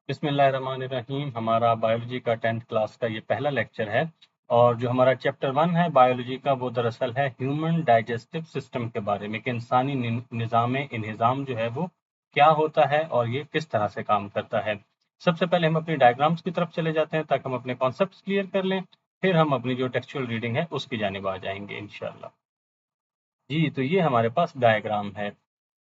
बिस्मिल्लाहिर्रहमानिर्रहीम। हमारा बायोलॉजी का 10th क्लास का ये पहला लेक्चर है और जो हमारा चैप्टर 1 है बायोलॉजी का वो दरअसल है ह्यूमन डाइजेस्टिव सिस्टम के बारे में कि इंसानी निज़ाम इंहिज़ाम जो है वो क्या होता है और ये किस तरह से काम करता है। सबसे पहले हम अपनी डायग्राम्स की तरफ चले जाते हैं ताकि हम अपने कॉन्सेप्ट्स क्लियर कर लें, फिर हम अपनी जो टेक्सचुअल रीडिंग है उसकी जानिब आ जाएंगे इंशाल्लाह। जी, तो ये हमारे पास डायग्राम है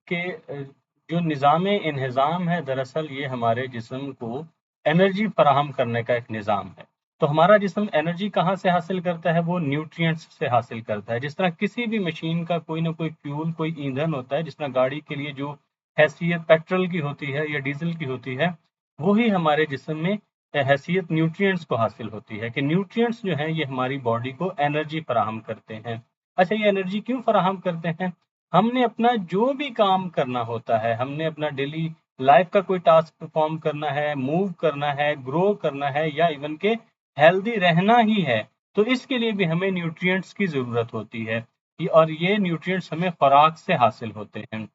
कि जो निज़ाम-ए-इंहिज़ाम है दरअसल ये हमारे जिस्म को एनर्जी फ़राहम करने का एक निज़ाम है। तो हमारा जिस्म एनर्जी कहाँ से हासिल करता है? वो न्यूट्रिएंट्स से हासिल करता है। जिस तरह किसी भी मशीन का कोई ना कोई फ्यूल, कोई ईंधन होता है, जिस तरह गाड़ी के लिए जो हैसियत पेट्रोल की होती है या डीज़ल की होती है, वही हमारे जिस्म में हैसियत न्यूट्रिएंट्स को हासिल होती है कि न्यूट्रिएंट्स जो हैं ये हमारी बॉडी को एनर्जी फ़राहम करते हैं। अच्छा, ये एनर्जी क्यों फ़राहम करते हैं? हमने अपना जो भी काम करना होता है, हमने अपना डेली लाइफ का कोई टास्क परफॉर्म करना है, मूव करना है, ग्रो करना है या इवन के हेल्दी रहना ही है, तो इसके लिए भी हमें न्यूट्रिएंट्स की ज़रूरत होती है। और ये न्यूट्रिएंट्स हमें खुराक से हासिल होते हैं।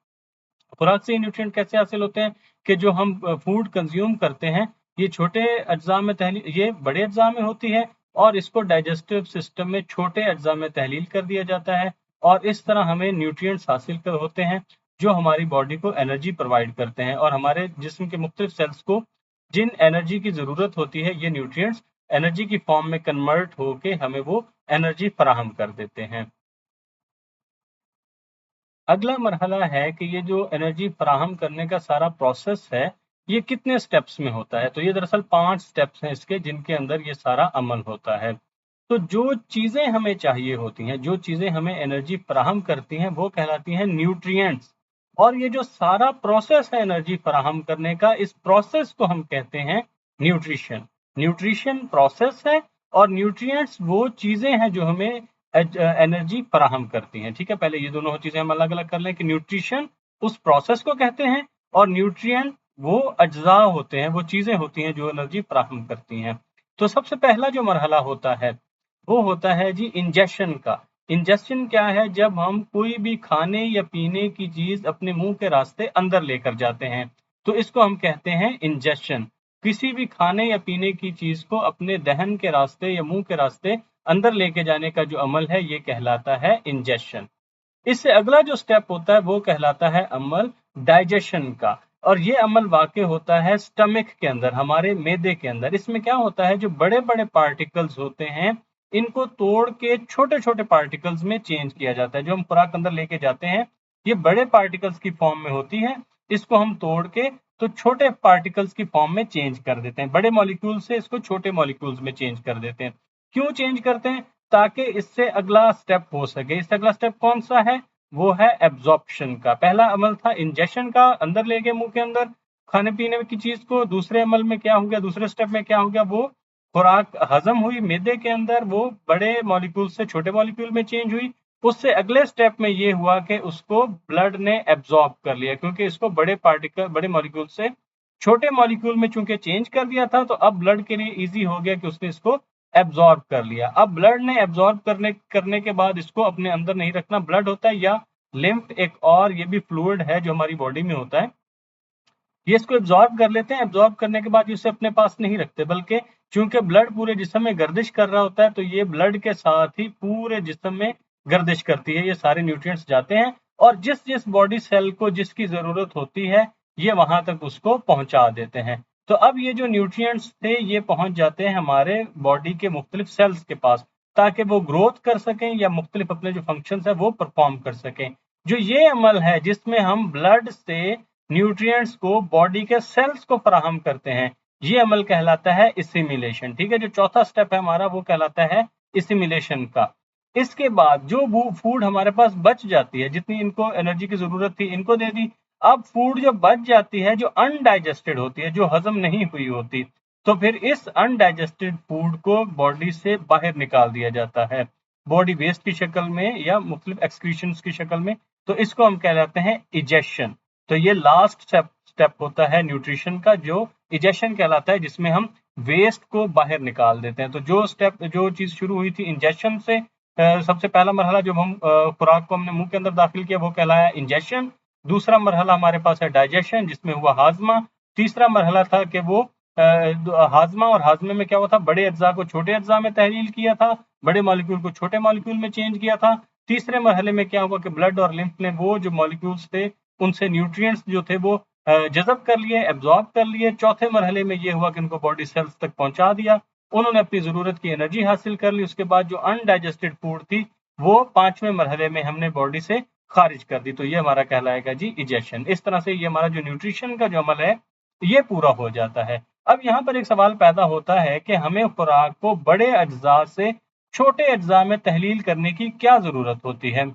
खुराक से न्यूट्रिएंट कैसे हासिल होते हैं कि जो हम फूड कंज्यूम करते हैं, ये छोटे अज्जा में तहलील, ये बड़े अज्जा में होती है और इसको डाइजेस्टिव सिस्टम में छोटे अज्जा में तहलील कर दिया जाता है और इस तरह हमें न्यूट्रिएंट्स हासिल कर होते हैं जो हमारी बॉडी को एनर्जी प्रोवाइड करते हैं और हमारे जिस्म के मुख्तलिफ सेल्स को जिन एनर्जी की ज़रूरत होती है, ये न्यूट्रिएंट्स एनर्जी की फॉर्म में कन्वर्ट होके हमें वो एनर्जी फराहम कर देते हैं। अगला मरहला है कि ये जो एनर्जी फराहम करने का सारा प्रोसेस है, ये कितने स्टेप्स में होता है? तो ये दरअसल 5 स्टेप्स हैं इसके जिनके अंदर ये सारा अमल होता है। तो जो चीज़ें हमें चाहिए होती हैं, जो चीज़ें हमें एनर्जी फराहम करती हैं, वो कहलाती हैं न्यूट्रिएंट्स। और ये जो सारा प्रोसेस है एनर्जी फराहम करने का, इस प्रोसेस को हम कहते हैं न्यूट्रिशन। न्यूट्रिशन प्रोसेस है और न्यूट्रिएंट्स वो चीज़ें हैं जो हमें एनर्जी फराहम करती हैं। ठीक है, पहले ये दोनों चीज़ें हम अलग अलग कर लें कि न्यूट्रिशन उस प्रोसेस को कहते हैं और न्यूट्रिएंट वो अज्जा होते हैं, वो चीज़ें होती हैं जो एनर्जी फराहम करती हैं। तो सबसे पहला जो मरहला होता है वो होता है जी इंजेक्शन का। इंजेक्शन क्या है? जब हम कोई भी खाने या पीने की चीज़ अपने मुंह के रास्ते अंदर लेकर जाते हैं, तो इसको हम कहते हैं इंजेक्शन। किसी भी खाने या पीने की चीज़ को अपने दहन के रास्ते या मुंह के रास्ते अंदर लेके जाने का जो अमल है ये कहलाता है इंजेक्शन। इससे अगला जो स्टेप होता है वो कहलाता है अमल डाइजेशन का और ये अमल वाक़ई होता है स्टमक के अंदर, हमारे मैदे के अंदर। इसमें क्या होता है, जो बड़े-बड़े पार्टिकल्स होते हैं, इनको तोड़ के छोटे-छोटे पार्टिकल्स में चेंज किया जाता है। जो हम खुराक अंदर लेके जाते हैं, ये बड़े पार्टिकल्स की फॉर्म में होती है। इसको हम तोड़ के तो छोटे पार्टिकल्स की फॉर्म में चेंज कर देते हैं। बड़े मॉलिक्यूल से इसको छोटे मॉलिक्यूल्स में चेंज कर देते हैं। क्यों चेंज करते हैं? ताकि इससे अगला स्टेप हो सके। इससे अगला स्टेप कौन सा है? वो है एब्जॉर्प्शन का। पहला अमल था इंजेक्शन का, अंदर ले गए मुंह के अंदर खाने पीने की चीज को। दूसरे अमल में क्या हो गया, दूसरे स्टेप में क्या हो गया, वो खुराक हजम हुई मैदे के अंदर, वो बड़े मॉलिक्यूल से छोटे मॉलिक्यूल में चेंज हुई। उससे अगले स्टेप में ये हुआ कि उसको ब्लड ने एब्जॉर्ब कर लिया, क्योंकि इसको बड़े पार्टिकल बड़े मॉलिक्यूल से छोटे मॉलिक्यूल में चूंकि चेंज कर दिया था, तो अब ब्लड के लिए इजी हो गया कि उसने इसको एब्जॉर्ब कर लिया। अब ब्लड ने एब्जॉर्ब करने करने के बाद इसको अपने अंदर नहीं रखना। ब्लड होता है या लिम्फ, एक और ये भी फ्लूइड है जो हमारी बॉडी में होता है, ये इसको एब्जॉर्ब कर लेते हैं। एब्जॉर्ब करने के बाद इसे अपने पास नहीं रखते, बल्कि चूंकि ब्लड पूरे जिस्म में गर्दिश कर रहा होता है, तो ये ब्लड के साथ ही पूरे जिस्म में गर्दिश करती है। ये सारे न्यूट्रिएंट्स जाते हैं और जिस जिस बॉडी सेल को जिसकी जरूरत होती है, ये वहां तक उसको पहुंचा देते हैं। तो अब ये जो न्यूट्रिएंट्स थे ये पहुंच जाते हैं हमारे बॉडी के मुख्तलिफ सेल्स के पास, ताकि वो ग्रोथ कर सकें या मुख्तलिफ अपने जो फंक्शंस है वो परफॉर्म कर सकें। जो ये अमल है जिसमें हम ब्लड से न्यूट्रिएंट्स को बॉडी के सेल्स को फराहम करते हैं, ये अमल कहलाता है इसिमिलेशन। ठीक है, जो चौथा स्टेप है हमारा वो कहलाता है इसिमिलेशन का। इसके बाद जो फूड हमारे पास बच जाती है, जितनी इनको एनर्जी की जरूरत थी इनको दे दी। अब फूड जो बच जाती है, जो अनडाइजेस्टेड होती है, जो हजम नहीं हुई होती, तो फिर इस अनडाइजेस्टेड फूड को बॉडी से बाहर निकाल दिया जाता है, बॉडी वेस्ट की शक्ल में या मुख्तलिफ एक्सक्रीशंस की शक्ल में। तो इसको हम कहलाते हैं इजेक्शन। तो ये लास्ट स्टेप होता है न्यूट्रिशन का, जो इजेक्शन कहलाता है, जिसमें हम वेस्ट को बाहर निकाल देते हैं। तो जो चीज शुरू हुई थी इंजेक्शन से, सबसे पहला मरहला जब हम खुराक को हमने मुंह के अंदर दाखिल किया वो कहलाया इंजेक्शन। दूसरा मरहला हमारे पास है डाइजेशन, जिसमें हुआ हाजमा। तीसरा मरहला था कि वो हाजमा, और हाजमे में क्या हुआ था, बड़े अज्जा को छोटे अज्जा में तहलील किया था, बड़े मॉलिक्यूल को छोटे मॉलिक्यूल में चेंज किया था। तीसरे मरहले में क्या हुआ कि ब्लड और लिम्फ ने वो जो मॉलिक्यूल्स थे उनसे न्यूट्रिएंट्स जो थे वो जज़ब कर लिए, एब्जॉर्ब कर लिए। चौथे मरहले में ये हुआ कि उनको बॉडी सेल्स तक पहुंचा दिया, उन्होंने अपनी जरूरत की एनर्जी हासिल कर ली। उसके बाद जो अनडाइजेस्टेड फूड थी वो पांचवें मरहले में हमने बॉडी से खारिज कर दी, तो ये हमारा कहलाएगा जी इजेशन। इस तरह से ये हमारा जो न्यूट्रिशन का जो अमल है ये पूरा हो जाता है। अब यहाँ पर एक सवाल पैदा होता है कि हमें खुराक को बड़े अज्जा से छोटे अज्जा में तहलील करने की क्या जरूरत होती है,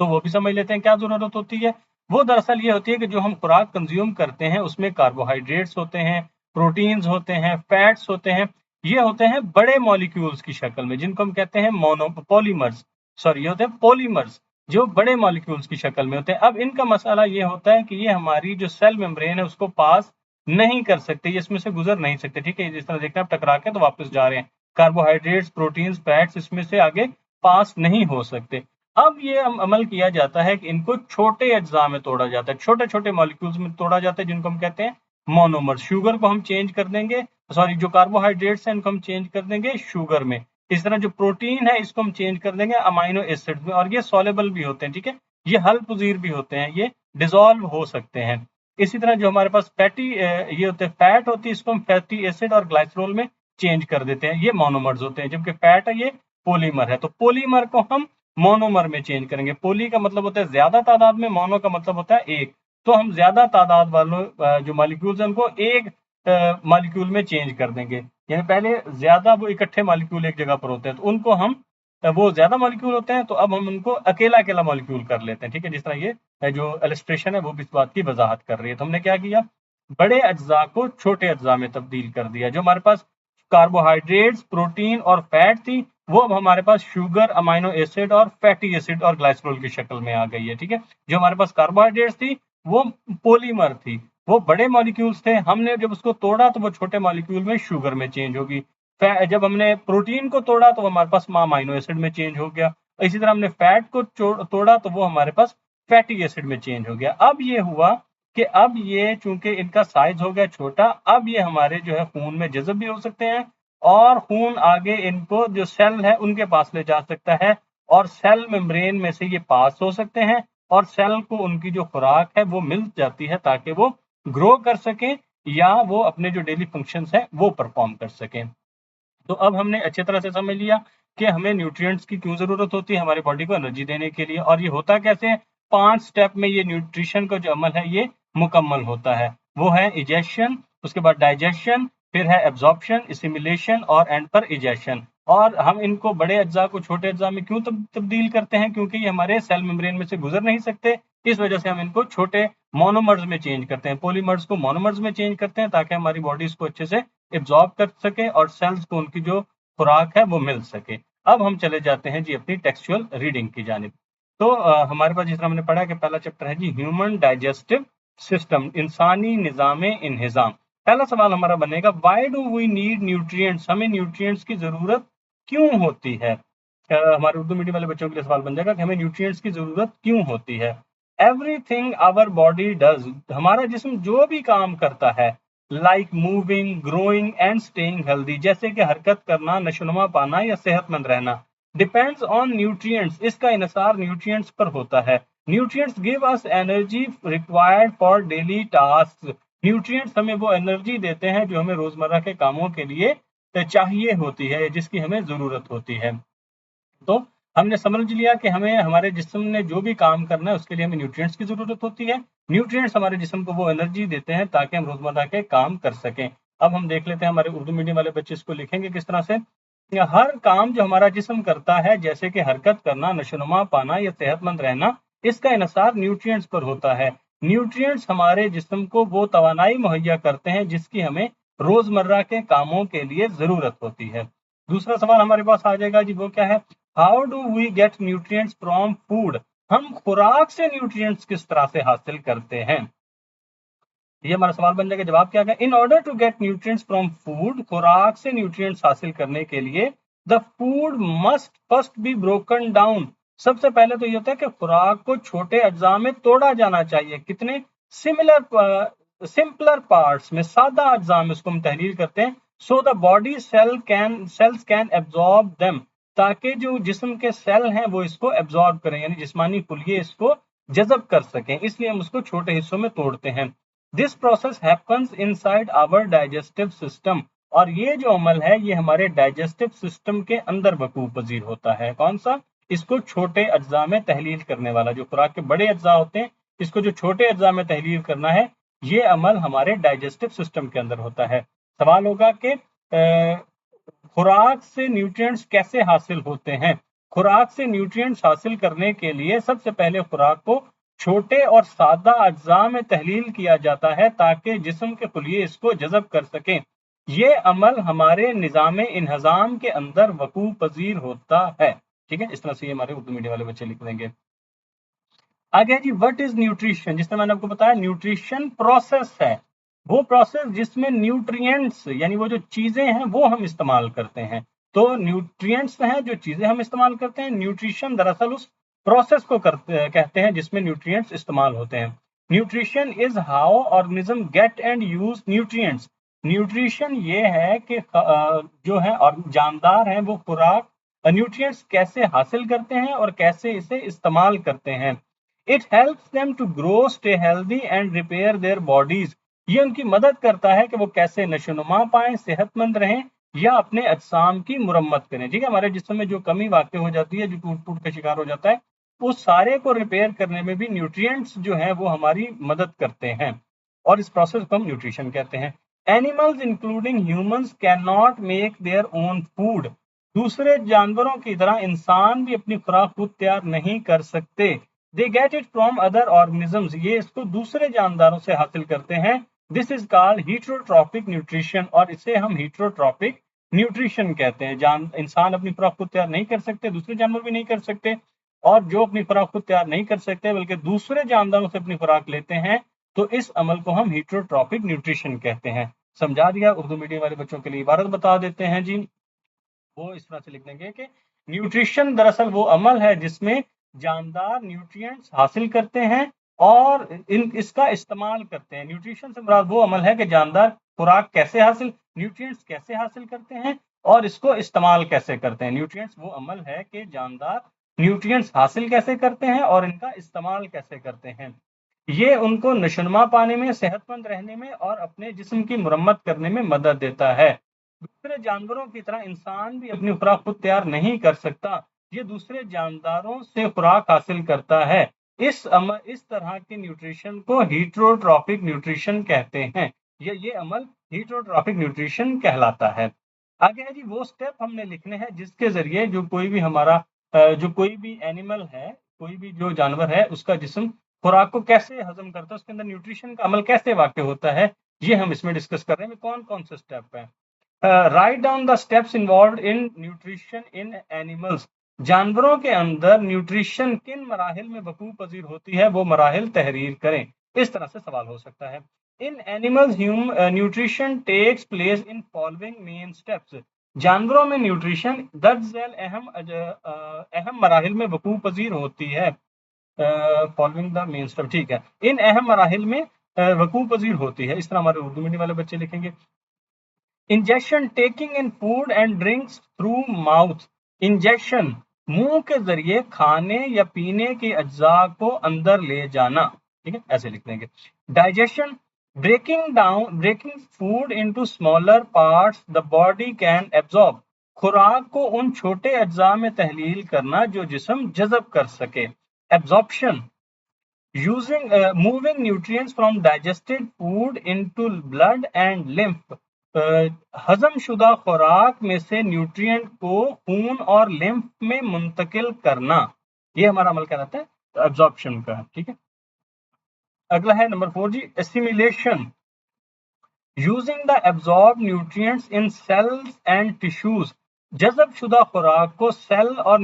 तो वो भी समझ लेते हैं क्या जरूरत होती है। वो दरअसल ये होती है कि जो हम खुराक कंज्यूम करते हैं उसमें कार्बोहाइड्रेट्स होते हैं, प्रोटीन्स होते हैं, फैट्स होते हैं। ये होते हैं बड़े मॉलिक्यूल्स की शक्ल में, जिनको हम कहते हैं मोनोपॉलीमर्स, सॉरी ये होते हैं पॉलीमर्स, जो बड़े मॉलिक्यूल्स की शक्ल में होते हैं। अब इनका मसाला ये होता है कि ये हमारी जो सेल मेम्ब्रेन है उसको पास नहीं कर सकते, ये इसमें से गुजर नहीं सकते। ठीक है, जिस तरह देखते हैं आप टकरा के तो वापस जा रहे हैं, कार्बोहाइड्रेट्स, प्रोटीन्स, फैट्स इसमें से आगे पास नहीं हो सकते। अब ये अमल किया जाता है कि इनको छोटे अज्जा में तोड़ा जाता है, छोटे छोटे मॉलिक्यूल्स में तोड़ा जाता है, जिनको हम कहते हैं मोनोमर। शुगर को हम चेंज कर देंगे, सॉरी जो कार्बोहाइड्रेट्स हैं इनको हम चेंज कर देंगे शुगर में। इस तरह जो प्रोटीन है इसको हम चेंज कर देंगे अमाइनो एसिड में, और ये सॉलेबल भी होते हैं। ठीक है, ये हल पजीर भी होते हैं, ये डिजोल्व हो सकते हैं। इसी तरह जो हमारे पास फैटी ये होते हैं, फैट होती है, इसको हम फैटी एसिड और ग्लाइसरोल में चेंज कर देते हैं, ये मोनोमर्स होते हैं। जबकि फैट है ये पोलीमर है, तो पोलीमर को हम मोनोमर में चेंज करेंगे। पोली का मतलब होता है ज्यादा तादाद में, मोनो का मतलब होता है एक, तो हम ज्यादा तादाद वालों जो मॉलिक्यूल्स हैं उनको एक मॉलिक्यूल में चेंज कर देंगे। यानी पहले ज्यादा वो इकट्ठे मॉलिक्यूल एक जगह पर होते हैं तो उनको हम वो ज्यादा मॉलिक्यूल होते हैं तो अब हम उनको अकेला अकेला मॉलिक्यूल कर लेते हैं। ठीक है, जिस तरह ये जो इलस्ट्रेशन है वो भी इस बात की वजाहत कर रही है। तो हमने क्या किया, बड़े अज्जा को छोटे अज्जा में तब्दील कर दिया। जो हमारे पास कार्बोहाइड्रेट्स, प्रोटीन और फैट थी वो अब हमारे पास शुगर, अमाइनो एसिड और फैटी एसिड और ग्लाइसरोल की शक्ल में आ गई है। ठीक है, जो हमारे पास कार्बोहाइड्रेट्स थी वो पोलीमर थी, वो बड़े मॉलिक्यूल्स थे, हमने जब उसको तोड़ा तो वो छोटे मॉलिक्यूल में शुगर में चेंज होगी। जब हमने प्रोटीन को तोड़ा तो हमारे पास अमाइनो एसिड में चेंज हो गया। इसी तरह हमने फैट को तोड़ा तो वो हमारे पास फैटी एसिड में चेंज हो गया। अब ये हुआ कि अब ये चूंकि इनका साइज हो गया छोटा, अब ये हमारे जो है खून में जज़ब भी हो सकते हैं और खून आगे इनको जो सेल है उनके पास ले जा सकता है, और सेल मेम्ब्रेन में से ये पास हो सकते हैं और सेल को उनकी जो खुराक है वो मिल जाती है ताकि वो ग्रो कर सकें या वो अपने जो डेली फंक्शंस हैं वो परफॉर्म कर सकें। तो अब हमने अच्छी तरह से समझ लिया कि हमें न्यूट्रिएंट्स की क्यों जरूरत होती है हमारी बॉडी को एनर्जी देने के लिए, और ये होता कैसे है। 5 स्टेप में ये न्यूट्रिशन का जो अमल है ये मुकम्मल होता है। वो है इजेशन, उसके बाद डाइजेशन, फिर है एब्जॉर्प्शन, एसिमिलेशन और एंड पर इजेशन। और हम इनको बड़े अज्जा को छोटे अज्जा में क्यों तब्दील करते हैं, क्योंकि ये हमारे सेल मेम्ब्रेन में से गुजर नहीं सकते, इस वजह से हम इनको छोटे मोनोमर्स में चेंज करते हैं, पॉलीमर्स को मोनोमर्स में चेंज करते हैं ताकि हमारी बॉडी इसको अच्छे से एब्जॉर्ब कर सके और सेल्स को उनकी जो खुराक है वो मिल सके। अब हम चले जाते हैं जी अपनी टेक्सचुअल रीडिंग की जानिब। तो हमारे पास जिस तरह हमने पढ़ा कि पहला चैप्टर है जी ह्यूमन डाइजेस्टिव सिस्टम, इंसानी निज़ाम इंहिज़ाम। पहला सवाल हमारा बनेगा, why do we need nutrients, हमें न्यूट्रिएंट्स की जरूरत क्यों होती है। हमारे उर्दू मीडियम वाले बच्चों के लिए सवाल बन जाएगा कि हमें न्यूट्रिएंट्स की जरूरत क्यों होती है। एवरीथिंग आवर बॉडी डज, हमारा जिस्म जो भी काम करता है, like moving, growing and staying healthy, जैसे कि हरकत करना, नशोनुमा पाना या सेहतमंद रहना, डिपेंड्स ऑन न्यूट्रिएंट्स, इसका इनसार न्यूट्रिएंट्स पर होता है। Nutrients give us energy required for daily task, nutrients हमें वो एनर्जी देते हैं जो हमें रोजमर्रा के कामों के लिए चाहिए होती है, जिसकी हमें जरूरत होती है। तो हमने समझ लिया कि हमें हमारे जिस्म ने जो भी काम करना है उसके लिए हमें न्यूट्रिएंट्स की जरूरत होती है। न्यूट्रिएंट्स हमारे जिस्म को वो एनर्जी देते हैं ताकि हम रोजमर्रा के काम कर सकें। अब हम देख लेते हैं, हमारे उर्दू मीडियम वाले बच्चे इसको लिखेंगे किस तरह से। हर काम जो हमारा जिस्म करता है, जैसे कि हरकत करना, नशोनुमा पाना या सेहतमंद रहना, इसका इनसार न्यूट्रिएंट्स पर होता है। न्यूट्रिएंट्स हमारे जिस्म को वो तवानाई मुहैया करते हैं जिसकी हमें रोजमर्रा के कामों के लिए जरूरत होती है। दूसरा सवाल हमारे पास आ जाएगा जी, वो क्या है, how do we get nutrients from food, हम खुराक से न्यूट्रिएंट्स किस तरह से हासिल करते हैं। ये हमारा सवाल बन जाएगा। जवाब क्या है, in order to get nutrients from food, खुराक से न्यूट्रिएंट्स हासिल करने के लिए the food must first be broken down, सबसे पहले तो ये होता है कि खुराक को छोटे अज्जा में तोड़ा जाना चाहिए। कितने सिमिलर सिंपलर पार्ट्स में, सादा अज्जा में उसको हम तहलील करते हैं। So the body cells can absorb them, ताकि जो जिस्म के सेल हैं वो इसको एब्जॉर्ब करें, यानी जिस्मानी पुलिये इसको जज़ब कर सकें, इसलिए हम उसको छोटे हिस्सों में तोड़ते हैं। This process happens inside our digestive system, और ये जो अमल है ये हमारे डाइजेस्टिव सिस्टम के अंदर वकूफ पजीर होता है। कौन सा? इसको छोटे अज्जा में तहलील करने वाला। जो खुराक के बड़े अज्जा होते हैं, इसको जो छोटे अज्जा में तहलील करना है, ये अमल हमारे डाइजेस्टिव सिस्टम के अंदर होता है। सवाल होगा कि खुराक से न्यूट्रिएंट्स कैसे हासिल होते हैं? खुराक से न्यूट्रिएंट्स हासिल करने के लिए सबसे पहले खुराक को छोटे और सादा अज्जा में तहलील किया जाता है, ताकि जिस्म के खुलिये इसको जज़ब कर सकें। ये अमल हमारे निज़ाम इन्हज़ाम के अंदर वकूफ पजीर होता है। ठीक है, इस तरह से ये हमारे उर्दू मीडियम वाले बच्चे लिख देंगे। आगे जी, व्हाट इज न्यूट्रिशन? जिस तरह मैंने आपको बताया, न्यूट्रिशन प्रोसेस है, वो प्रोसेस जिसमें न्यूट्रिएंट्स यानी वो जो चीजें हैं वो हम इस्तेमाल करते हैं। तो न्यूट्रिएंट्स हैं जो चीजें हम इस्तेमाल करते हैं। न्यूट्रिशन दरअसल उस प्रोसेस को कहते हैं जिसमें न्यूट्रिएंट्स इस्तेमाल होते हैं। Nutrition is how organism gate and use nutrients. Nutrition ये है कि जो है और जानदार हैं वो खुराक न्यूट्रिएंट्स कैसे हासिल करते हैं और कैसे इसे इस्तेमाल करते हैं। It helps them to grow, stay healthy and repair their bodies. ये उनकी मदद करता है कि वो कैसे नशोनुमा पाएं, सेहतमंद रहें या अपने अजसाम की मुरम्मत करें। ठीक है, हमारे जिस्म में जो कमी वाक़ई हो जाती है, जो टूट का शिकार हो जाता है, उस सारे को रिपेयर करने में भी न्यूट्रिएंट्स जो है वो हमारी मदद करते हैं, और इस प्रोसेस को हम न्यूट्रिशन कहते हैं। Animals including humans can not make their own food. दूसरे जानवरों की तरह इंसान भी अपनी खुराक खुद तैयार नहीं कर सकते। They get it from other organisms, ये इसको दूसरे जानदारों से हासिल करते हैं। दिस इज कॉल्ड हीटरोट्रॉपिक न्यूट्रिशन, और इसे हम हीटरोट्रॉपिक न्यूट्रिशन कहते हैं। इंसान अपनी खुराक खुद तैयार नहीं कर सकते, दूसरे जानवर भी नहीं कर सकते, और जो अपनी खुराक खुद तैयार नहीं कर सकते बल्कि दूसरे जानदारों से अपनी खुराक लेते हैं, तो इस अमल को हम हीटरोट्रॉपिक न्यूट्रिशन कहते हैं। समझा दिया। उर्दू मीडियम वाले बच्चों के लिए इबारत बता देते हैं जी। वो इस तरह से लिख देंगे कि न्यूट्रिशन दरअसल वो अमल है जिसमें जानदार न्यूट्रिएंट्स हासिल करते हैं और इसका इस्तेमाल करते हैं। न्यूट्रिशन से मुराद वो अमल है कि जानदार खुराक कैसे हासिल, न्यूट्रिएंट्स कैसे हासिल करते हैं और इसको इस्तेमाल कैसे करते हैं। न्यूट्रिएंट्स वो अमल है कि जानदार न्यूट्रिएंट्स हासिल कैसे करते हैं और इनका इस्तेमाल कैसे करते हैं। ये उनको नशोनुमा पाने में, सेहतमंद रहने में और अपने जिस्म की मुरम्मत करने में मदद देता है। दूसरे जानवरों की तरह इंसान भी अपनी खुराक खुद तैयार नहीं कर सकता, ये दूसरे जानदारों से खुराक हासिल करता है। इस तरह के न्यूट्रिशन को हीटरोट्रॉपिक न्यूट्रिशन कहते हैं। ये अमल हीटरोट्रॉपिक न्यूट्रिशन कहलाता है। आगे है जी, वो स्टेप हमने लिखने हैं जिसके जरिए जो कोई भी हमारा जो कोई भी एनिमल है, कोई भी जो जानवर है, उसका जिस्म खुराक को कैसे हजम करता है, उसके अंदर न्यूट्रिशन का अमल कैसे वाक़ई होता है, ये हम इसमें डिस्कस कर रहे हैं। कौन कौन से स्टेप है? Write down the steps involved in nutrition in animals. जानवरों के अंदर न्यूट्रिशन किन मराहिल में वकूफ पजीर होती है, वो मराहिल तहरीर करें। इस तरह से सवाल हो सकता है। In animals nutrition takes place in following main steps. जानवरों में न्यूट्रिशन दर्ज झैल अहम मराहिल में वकूफ पजीर होती है। फॉलोइंग द मेन स्टेप, ठीक है, इन अहम मराहिल में वकूफ पजीर होती है। इस तरह हमारे उर्दू मीडियम वाले बच्चे लिखेंगे। Injection, taking in food and drinks through mouth. Injection, मुंह के जरिए खाने या पीने के अज्जा को अंदर ले जाना। ठीक है, ऐसे लिख देंगे। Digestion, breaking food into smaller parts the body can absorb. खुराक को उन छोटे अज्जा में तहलील करना जो जिस्म जज़ब कर सके। Absorption, moving nutrients from digested food into blood and lymph। हजम शुदा खुराक में से न्यूट्रिएंट को खून और लिम्फ में मुंतकिल करना, ये हमारा अमल कहलाता है एब्जॉर्प्शन का। ठीक है, अगला है नंबर 4 जी, assimilation, using the absorb nutrients in cells and tissues. जज़ब शुदा खुराक को सेल और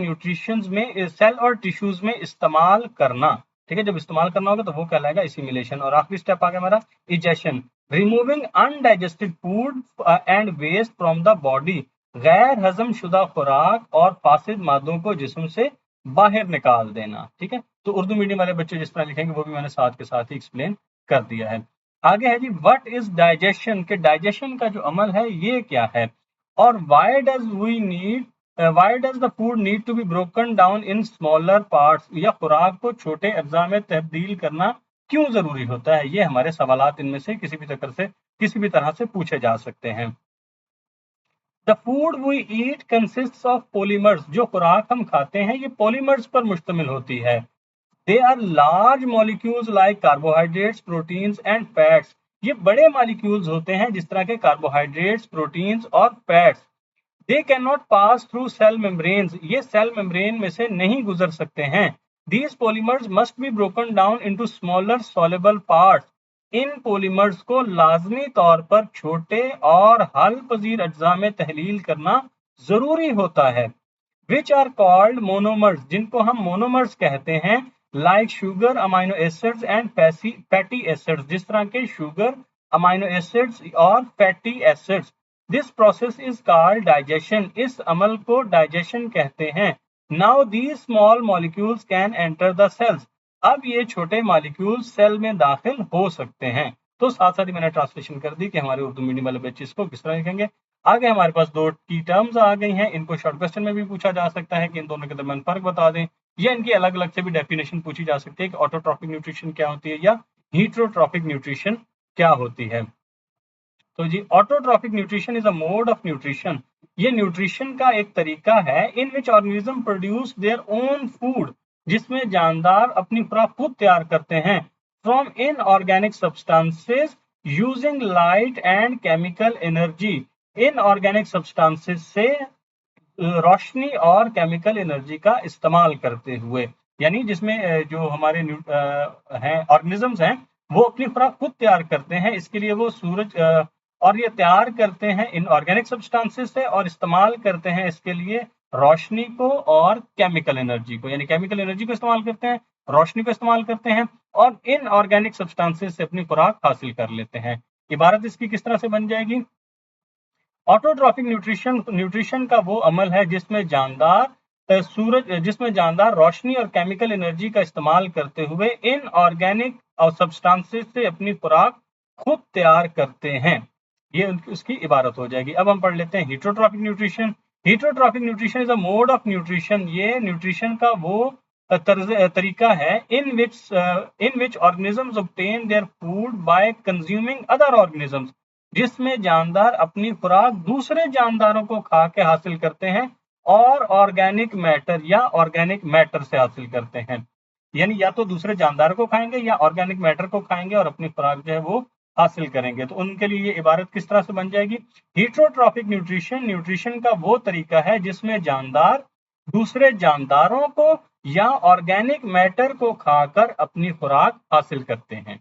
टिश्यूज में इस्तेमाल करना। ठीक है, जब इस्तेमाल करना होगा तो वो कहलाएगा एसिमिलेशन। और आखिरी स्टेप आ गया हमारा egestion, removing undigested food and waste from the body. गैर हजम शुदा खुराक और फासिद मादों को जिस्म से बाहर निकाल देना। ठीक है, तो उर्दू मीडियम वाले बच्चे जिस तरह लिखेंगे वो भी मैंने साथ के साथ ही एक्सप्लेन कर दिया है। आगे है जी व्हाट इज डाइजेशन, के डाइजेशन का जो अमल है ये क्या है, और why does the food need to be broken down in smaller parts, या खुराक को छोटे अज्जा में तब्दील करना क्यों जरूरी होता है। ये हमारे सवालात इनमें से किसी भी तरह से पूछे जा सकते हैं। The food we eat consists of polymers, जो खुराक हम खाते हैं ये पॉलीमर्स पर मुश्तमिल होती है। They are large molecules like carbohydrates, proteins and fats, ये बड़े मॉलिक्यूल्स होते हैं जिस तरह के कार्बोहाइड्रेट्स, प्रोटीन्स और fats. They can not pass through cell membranes, ये सेल मेम्ब्रेन में से नहीं गुजर सकते हैं। These polymers must be broken down into smaller soluble parts, इन पॉलीमर्स को लाजमी तौर पर छोटे और हल पजीर अज्जा में तहलील करना जरूरी होता है। विच आर कॉल्ड मोनोमर्स, जिनको हम मोनोमर्स कहते हैं, like sugar, amino acids and fatty acids, जिस तरह के शुगर, अमाइनो एसिड्स और fatty acids. This process is called digestion, इस अमल को डाइजेशन कहते हैं। Now these small molecules can enter the cells, अब ये छोटे मॉलिक्यूल सेल में दाखिल हो सकते हैं। तो साथ साथ ही मैंने ट्रांसलेशन कर दी कि हमारे उर्दू मीडियम वाले बच्चे इसको किस तरह लिखेंगे। आगे हमारे पास दो की टर्म्स आ गई हैं, इनको शॉर्ट क्वेश्चन में भी पूछा जा सकता है कि इन दोनों के दरमियान फर्क बता दें, या इनकी अलग अलग से भी डेफिनेशन पूछी जा सकती है कि ऑटोट्रॉफिक न्यूट्रिशन क्या होती है या हीटरोट्रॉफिक न्यूट्रिशन क्या होती है। तो जी autotrophic nutrition is a mode of nutrition, ये न्यूट्रिशन का एक तरीका है in which organism produce their own food, जिसमें जानदार अपनी खुराक खुद तैयार करते हैं, from inorganic substances using light and chemical energy, inorganic substances से रोशनी और केमिकल एनर्जी का इस्तेमाल करते हुए, यानी जिसमें जो हमारे हैं ऑर्गेनिजम्स हैं वो अपनी खुराक खुद तैयार करते हैं, इसके लिए वो सूरज और ये तैयार करते हैं इन ऑर्गेनिक सब्सटेंसेस से और इस्तेमाल करते हैं इसके लिए रोशनी को और केमिकल एनर्जी को, यानी केमिकल एनर्जी को इस्तेमाल करते हैं, रोशनी को इस्तेमाल करते हैं और इन ऑर्गेनिक सब्सटेंसेस से अपनी खुराक हासिल कर लेते हैं। इबारत इसकी किस तरह से बन जाएगी, ऑटोट्रॉफिक न्यूट्रिशन का वो अमल है जिसमें जानदार रोशनी और केमिकल एनर्जी का इस्तेमाल करते हुए इन ऑर्गेनिक और सब्सटेंसेस से अपनी खुराक खुद तैयार करते हैं, ये उसकी इबारत हो जाएगी। अब हम पढ़ लेते हैं heterotrophic nutrition. Heterotrophic nutrition is a mode of nutrition, ये न्यूट्रिशन का वो तरीका है in which organisms obtain their food by consuming other organisms, जिसमें जानदार अपनी खुराक दूसरे जानदारों को खा के हासिल करते हैं और ऑर्गेनिक मैटर या ऑर्गेनिक मैटर से हासिल करते हैं, यानी या तो दूसरे जानदार को खाएंगे या ऑर्गेनिक मैटर को खाएंगे और अपनी खुराक जो है वो हासिल करेंगे। तो उनके लिए ये इबारत किस तरह से बन जाएगी, हीटरोट्रॉफिक न्यूट्रिशन का वो तरीका है जिसमें जानदार दूसरे जानदारों को या ऑर्गेनिक मैटर को खाकर अपनी खुराक हासिल करते हैं।